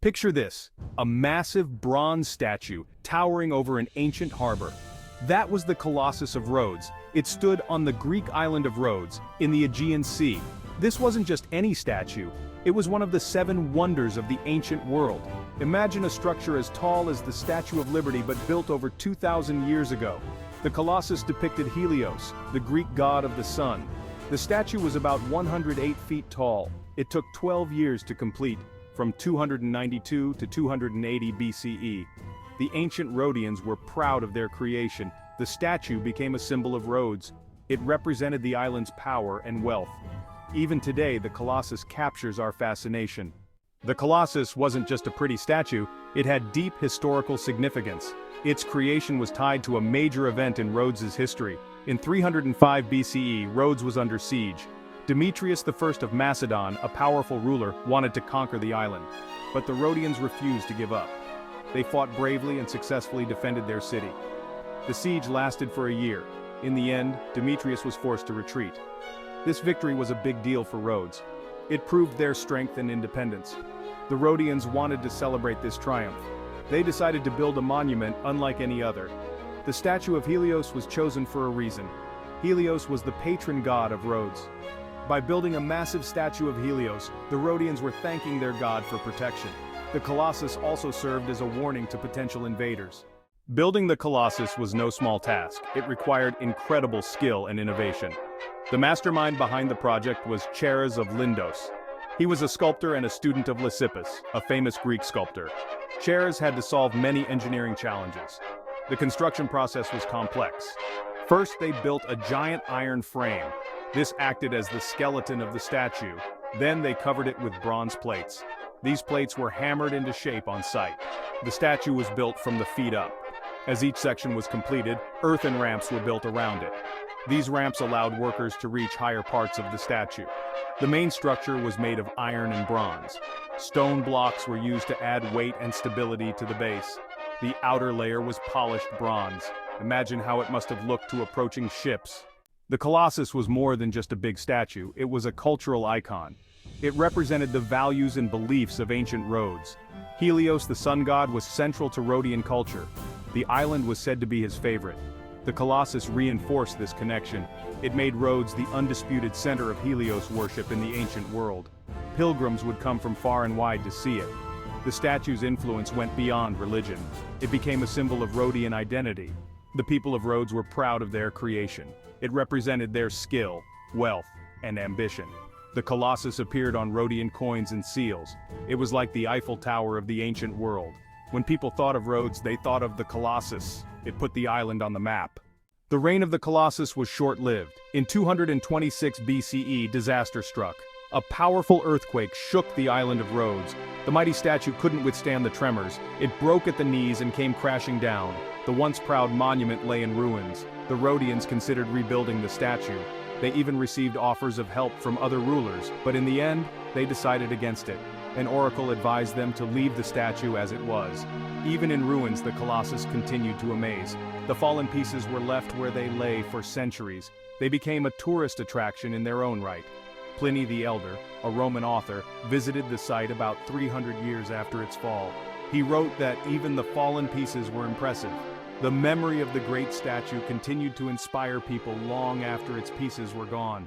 Picture this, a massive bronze statue towering over an ancient harbor. That was the Colossus of Rhodes. It stood on the Greek island of Rhodes, in the Aegean Sea. This wasn't just any statue, it was one of the 7 wonders of the ancient world. Imagine a structure as tall as the Statue of Liberty but built over 2,000 years ago. The Colossus depicted Helios, the Greek god of the sun. The statue was about 108 feet tall. It took 12 years to complete, from 292 to 280 BCE. The ancient Rhodians were proud of their creation. The statue became a symbol of Rhodes. It represented the island's power and wealth. Even today, the Colossus captures our fascination. The Colossus wasn't just a pretty statue, it had deep historical significance. Its creation was tied to a major event in Rhodes' history. In 305 BCE, Rhodes was under siege. Demetrius I of Macedon, a powerful ruler, wanted to conquer the island. But the Rhodians refused to give up. They fought bravely and successfully defended their city. The siege lasted for a year. In the end, Demetrius was forced to retreat. This victory was a big deal for Rhodes. It proved their strength and independence. The Rhodians wanted to celebrate this triumph. They decided to build a monument unlike any other. The statue of Helios was chosen for a reason. Helios was the patron god of Rhodes. By building a massive statue of Helios, the Rhodians were thanking their god for protection. The Colossus also served as a warning to potential invaders. Building the Colossus was no small task. It required incredible skill and innovation. The mastermind behind the project was Chares of Lindos. He was a sculptor and a student of Lysippus, a famous Greek sculptor. Chares had to solve many engineering challenges. The construction process was complex. First, they built a giant iron frame. This acted as the skeleton of the statue. Then they covered it with bronze plates. These plates were hammered into shape on site. The statue was built from the feet up. As each section was completed, earthen ramps were built around it. These ramps allowed workers to reach higher parts of the statue. The main structure was made of iron and bronze. Stone blocks were used to add weight and stability to the base. The outer layer was polished bronze. Imagine how it must have looked to approaching ships. The Colossus was more than just a big statue, it was a cultural icon. It represented the values and beliefs of ancient Rhodes. Helios, the sun god, was central to Rhodian culture. The island was said to be his favorite. The Colossus reinforced this connection. It made Rhodes the undisputed center of Helios worship in the ancient world. Pilgrims would come from far and wide to see it. The statue's influence went beyond religion. It became a symbol of Rhodian identity. The people of Rhodes were proud of their creation. It represented their skill, wealth, and ambition. The Colossus appeared on Rhodian coins and seals. It was like the Eiffel Tower of the ancient world. When people thought of Rhodes, they thought of the Colossus. It put the island on the map. The reign of the Colossus was short-lived. In 226 BCE, disaster struck. A powerful earthquake shook the island of Rhodes. The mighty statue couldn't withstand the tremors. It broke at the knees and came crashing down. The once proud monument lay in ruins. The Rhodians considered rebuilding the statue. They even received offers of help from other rulers, but in the end, they decided against it. An oracle advised them to leave the statue as it was. Even in ruins, the Colossus continued to amaze. The fallen pieces were left where they lay for centuries. They became a tourist attraction in their own right. Pliny the Elder, a Roman author, visited the site about 300 years after its fall. He wrote that even the fallen pieces were impressive. The memory of the great statue continued to inspire people long after its pieces were gone.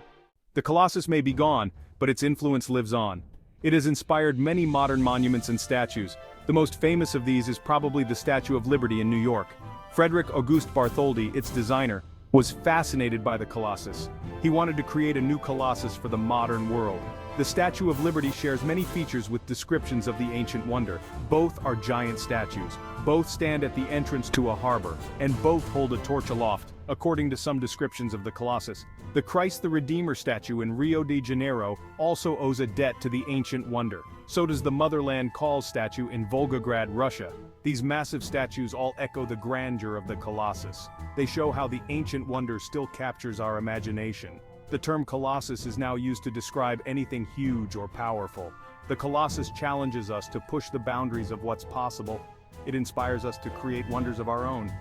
The Colossus may be gone, but its influence lives on. It has inspired many modern monuments and statues. The most famous of these is probably the Statue of Liberty in New York. Frederick August Bartholdi, its designer, was fascinated by the Colossus. He wanted to create a new Colossus for the modern world. The Statue of Liberty shares many features with descriptions of the ancient wonder. Both are giant statues. Both stand at the entrance to a harbor, and both hold a torch aloft, according to some descriptions of the Colossus. The Christ the Redeemer statue in Rio de Janeiro also owes a debt to the ancient wonder. So does the Motherland Calls statue in Volgograd, Russia. These massive statues all echo the grandeur of the Colossus. They show how the ancient wonder still captures our imagination. The term Colossus is now used to describe anything huge or powerful. The Colossus challenges us to push the boundaries of what's possible. It inspires us to create wonders of our own.